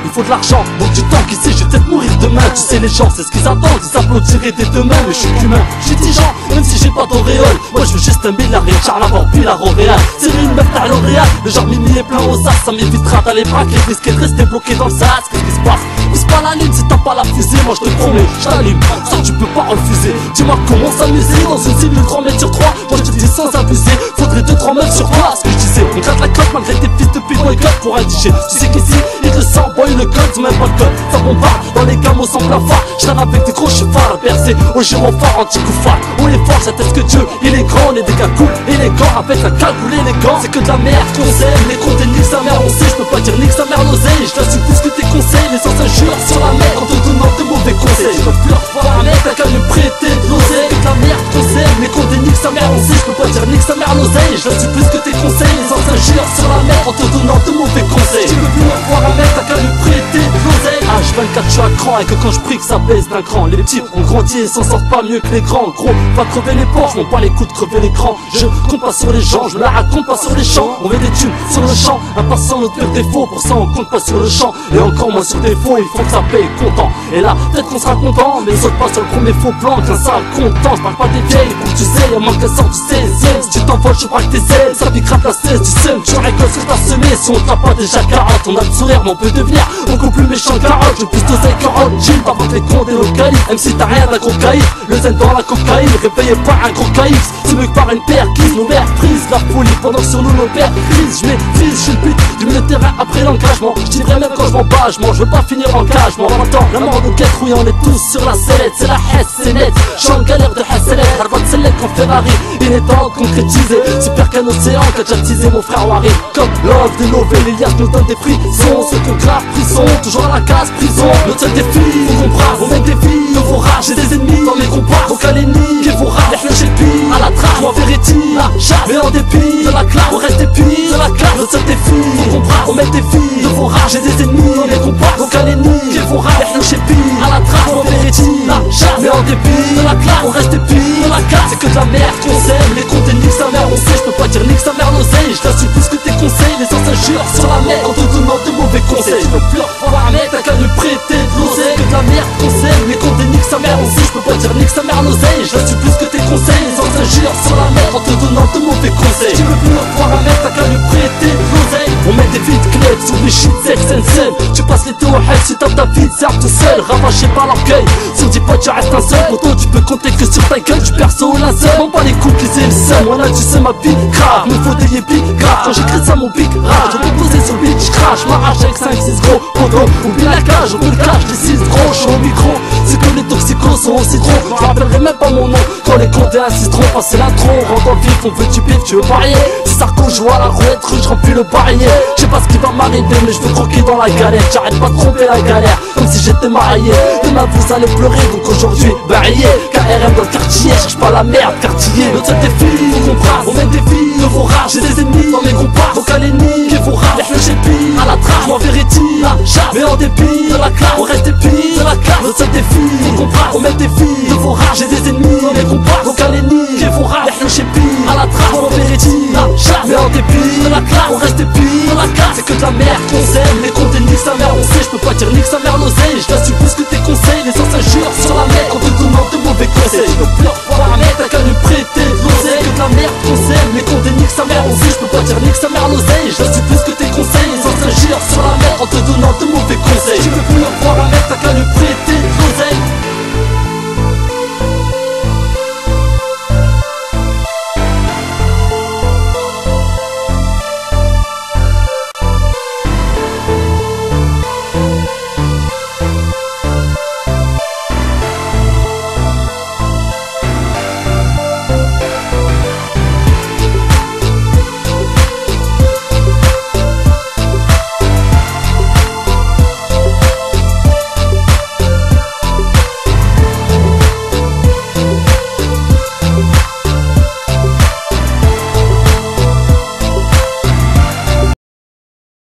il faut de l'argent, donc du temps qu'ici je vais peut-être mourir demain. Tu sais les gens c'est ce qu'ils attendent, ils applaudiraient dès demain. Mais je suis qu'humain, j'ai 10 gens, même si j'ai pas d'auréole. Moi je veux juste un milliardaire, Charles puis la Roréal. C'est une meuf à L'Oréal, le genre Mimi est plein au sas. Ça m'évitera d'aller braquer, risquer de rester bloqué dans le sas. Qu'est-ce qui se passe? Pousse pas la lune si t'as pas la fusée, moi je te promets, je t'allume, ça tu peux pas refuser. Dis-moi comment s'amuser dans une cellule 3 mètres sur 3. Moi je te dis sans abuser, faudrait 2-3 meufs sur toi. Ce que je disais, on gratte la cote malgré tes fils de pute, moi club pour indigé. Tu sais qu'ici, ils le sentent, boy le code, c'est même pas le code. Ça bombarde dans les gamos sans plafard. J't'en avec des gros chevalles percés au gyrophare anti-couffard. On est fort, j'atteste que Dieu, il est grand, on est des gars cool, élégants, avec un calcul élégant. C'est que de la merde qu'on sait, les comptes et nique sa mère, on sait, je peux pas dire nique sa mère l'oseille. Je t'assure plus que tes conseils, les sens injures sur la mer en te donnant de mauvais conseils. Je veux plus revoir un mec, t'as qu'à lui prêter de l'oseille. C'est que de la merde qu'on sait, les comptes et nique sa mère, on sait, je peux pas dire nique sa mère l'oseille. Je t'assure plus que tes conseils, les sens injures sur la mer en te donnant de mauvais conseils. Je veux plus revoir un mec, t'as qu'à lui prêter de l'oseille. H24 je suis à cran et que quand je prie que ça baisse d'un cran. Les petits ont grandi et s'en sortent pas mieux que les grands. Gros, va crever les portes, je m'en pas les coups de crever l'écran. Je compte pas sur les gens, je me la raconte pas sur les champs. On met des thunes sur le champ, un passant notre pire défaut. Pour ça on compte pas sur le champ, et encore moins sur des faux. Il faut que ça paye content, et là peut-être qu'on sera content. Mais saute pas sur le premier faux plan, qu'un sale content. Je parle pas des vieilles, pour que tu sais, y'a moins qu'un sort du 16ème. Si tu t'envoles, je braque tes ailes, ça piquera la 16 du seum. Tu récoltes ce que t'as semé, si on t'a pas déjà 40. On a le sourire, mais on peut devenir beaucoup plus méchant que carotte. Je plus d'oseille que Rod Jill, pas contre les comptes et le calife. Même si t'as rien d'un gros caïf, le zen dans la cocaïne, réveillé par un gros caïf. C'est mieux que par une paire qui nos mères prise la folie pendant que sur nous nos pères crise. Je m'épuise, je suis le but du milieu de terrain après l'engagement. Je dirais même quand je m'embâche, je veux pas finir en cagement. En même temps, la mort de quête rouille, on est tous sur la sellette. C'est la hesse, c'est net, je suis en galère de hasselette. Harvard Select en Ferrari, il est temps de concrétiser. Super qu'un océan qu'a déjà teasé mon frère Wari. Comme Love de Nové, l'Ilias nous donne des frissons. Ceux qu'on grave prison, toujours à la case prison. Notre seul défi, faut qu'on brave, on mène des vies de vos rages. J'ai des ennemis dans mes combats, donc allez niquer vos rages. Les flèches épines, à la trace, moi vérité, la chasse. Mais en dépit de la classe, on reste épis de la classe. Notre seul défi, faut qu'on brave, on mène des vies de vos rages. J'ai des ennemis dans mes combats, donc allez niquer vos rages. Les flèches épines, à la trace, moi vérité, la chasse. Mais en dépit de la classe, on reste épis de la classe. C'est que de la merde qu'on sème, les comptes et nique sa mère, on sait. Je peux pas dire nique sa mère l'oseille. Je t'assure plus que tes conseils, les sens injures sur la mer en te donnant de mauvais conseils. Je veux plus revoir un mec, t'as qu'à lui prêter de l'oseille. Que de la merde qu'on sème, les comptes et nique sa mère, on sait. Je peux pas dire nique sa mère l'oseille. Je t'assure plus que tes conseils, les sens injures sur la mer en te donnant de mauvais conseils. Tu veux plus revoir un mec, t'as qu'à lui prêter de l'oseille. On met des vides clés sur les shit sex and sen. Tu passes l'été au head, tu tapes ta vie de serre tout seul, ravaché par l'orgueil. Si on dit pas tu restes un seul, pourtant tu peux compter que sur ta gueule. Du perso au linceul, on pas les coups qui le seum. On a du seum ma vie grave, me faut des yébis grave. Quand j'écris ça mon big rage, je peux poser sur le beat, j'crache, m'arrache avec 5-6 gros poteaux. Oublie la cage, on veut le cache, les 6 gros, j'suis au micro. C'est que les toxicos sont aussi gros, je rappellerai même pas mon nom. Quand les comptes insisteront, passer l'intro, on rentre dans le vif, on veut du bif, tu veux parier. Si ça recoule, je vois la rouette rouge, remplis le barillet. Je sais pas ce qui va m'arriver, mais je veux croquer dans la galère. J'arrête pas de tromper la galère, comme si j'étais marié. Demain vous allez pleurer, donc aujourd'hui, barillet. KRM dans le quartier, cherche pas la merde, quartier. Notre seul défi, faut qu'on brasse, on mène des vies de vos rages. J'ai des ennemis dans mes combats, donc allez niquer vos rages. Les flèches épines, à la trace, moi vérité, la chasse. Mais en dépit de la classe, on reste épis de la classe. Notre seul défi, faut qu'on brasse, on mène des vies de vos rages. J'ai des ennemis dans mes combats, donc allez niquer vos rages. Les flèches épines, à la trace, moi vérité, la chasse. Mais en dépit de la classe, on reste épis de la classe. C'est que de la merde qu'on sème, les comptes et nique sa mère, on sait. Je peux pas dire nique sa mère l'oseille. Je t'assure plus que tes conseils, les sens injures sur la mer en te donnant de mauvais conseils. Je veux plus revoir un mec, t'as qu'à lui prêter de l'oseille. Que de la merde qu'on sème, les comptes et nique sa mère, on sait. Je peux pas dire nique sa mère l'oseille. Je t'assure plus que